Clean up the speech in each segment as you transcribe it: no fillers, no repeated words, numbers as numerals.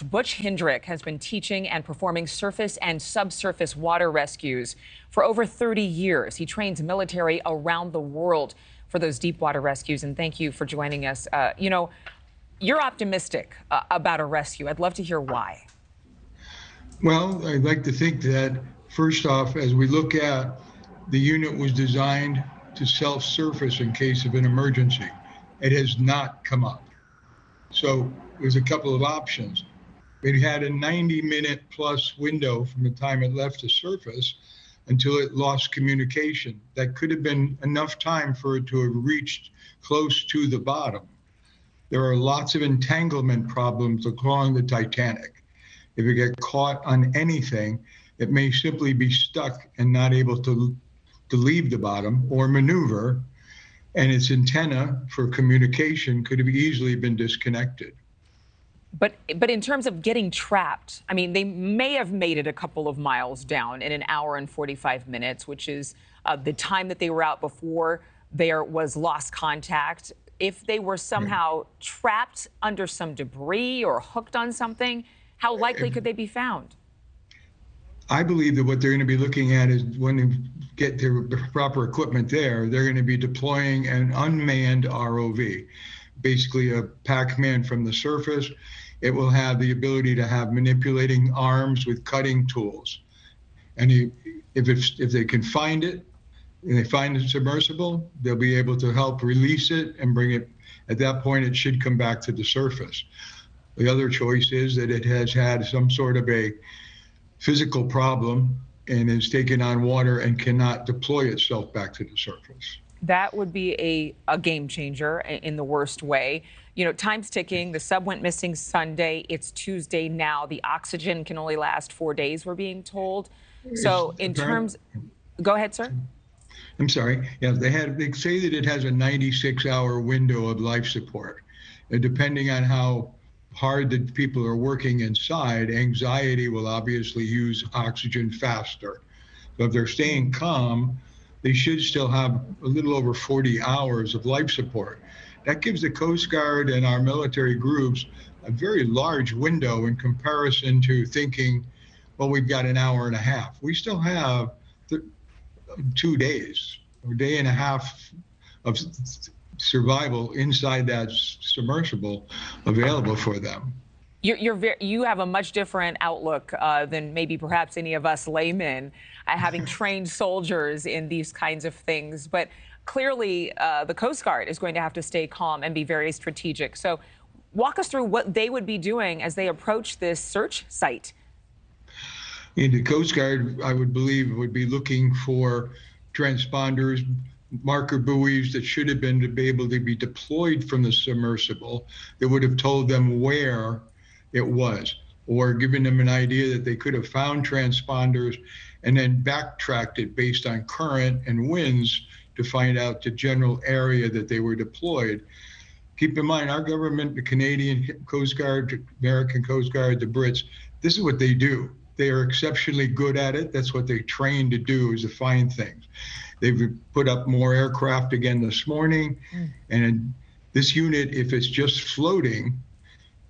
Butch Hendrick has been teaching and performing surface and subsurface water rescues for over 30 years. He trains military around the world for those deep water rescues. And thank you for joining us. You're optimistic about a rescue. I'd love to hear why. Well, I'd like to think that, first off, as we look at the unit was designed to self-surface in case of an emergency. It has not come up. So there's a couple of options. It had a 90-minute plus window from the time it left the surface until it lost communication. That could have been enough time for it to have reached close to the bottom. There are lots of entanglement problems along the Titanic. If it gets caught on anything, it may simply be stuck and not able to leave the bottom or maneuver, and its antenna for communication could have easily been disconnected. But in terms of getting trapped, I mean, they may have made it a couple of miles down in an hour and 45 minutes, which is the time that they were out before there was lost contact. If they were somehow trapped under some debris or hooked on something, how likely could they be found? I believe that what they're going to be looking at is when they get their proper equipment there, they're going to be deploying an unmanned ROV, basically a Pac-Man from the surface. It will have the ability to have manipulating arms with cutting tools. And if they can find it, and they find the submersible, they'll be able to help release it and bring it. At that point, it should come back to the surface. The other choice is that it has had some sort of a physical problem and is taking on water and cannot deploy itself back to the surface. That would be a game changer in the worst way. You know, time's ticking. The sub went missing Sunday. It's Tuesday now. The oxygen can only last 4 days, we're being told. So in terms, go ahead, sir. I'm sorry. Yeah, they say that it has a 96-hour window of life support. And depending on how hard the people are working inside, anxiety will obviously use oxygen faster. So if they're staying calm, they should still have a little over 40 hours of life support. That gives the Coast Guard and our military groups a very large window in comparison to thinking, well, we've got an hour and a half. We still have 2 days or a day and a half of survival inside that submersible available for them. You have a much different outlook than maybe perhaps any of us laymen, having trained soldiers in these kinds of things. But clearly, the Coast Guard is going to have to stay calm and be very strategic. So walk us through what they would be doing as they approach this search site. In the Coast Guard, I would believe, would be looking for transponders, marker buoys that should have been to be able to be deployed from the submersible that would have told them where it was, or given them an idea that they could have found transponders and then backtracked it based on current and winds to find out the general area that they were deployed. Keep in mind, our government, the Canadian Coast Guard, American Coast Guard, the Brits, this is what they do. They are exceptionally good at it. That's what they train to do, is to find things. They've put up more aircraft again this morning. And this unit, if it's just floating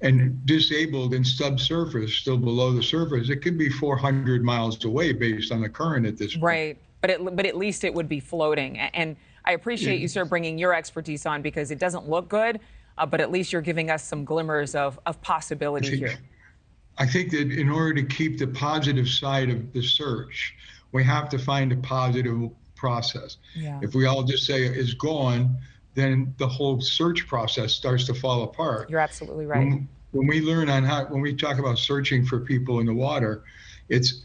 and disabled in subsurface, still below the surface, it could be 400 miles away based on the current at this point. Right. But at least it would be floating. And I appreciate you, sir, bringing your expertise on, because it doesn't look good, but at least you're giving us some glimmers of possibility here. I think that in order to keep the positive side of the search, we have to find a positive process. Yeah. If we all just say it's gone, then the whole search process starts to fall apart. You're absolutely right. When we learn on when we talk about searching for people in the water, it's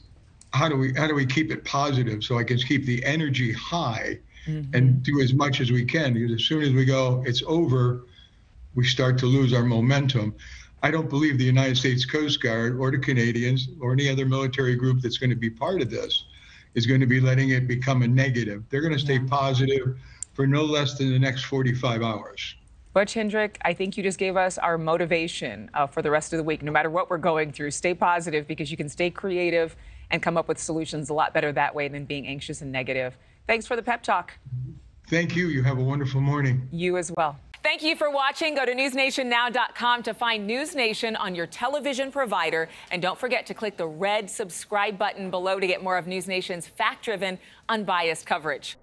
how do we keep it positive so I can keep the energy high and do as much as we can. Because as soon as we go, it's over, we start to lose our momentum. I don't believe the United States Coast Guard or the Canadians or any other military group that's going to be part of this is going to be letting it become a negative. They're going to stay positive for no less than the next 45 hours. Butch Hendrick, I think you just gave us our motivation for the rest of the week. No matter what we're going through, stay positive, because you can stay creative and come up with solutions a lot better that way than being anxious and negative. Thanks for the pep talk. Thank you. You have a wonderful morning. You as well. Thank you for watching. Go to newsnationnow.com to find News Nation on your television provider. And don't forget to click the red subscribe button below to get more of News Nation's fact-driven, unbiased coverage.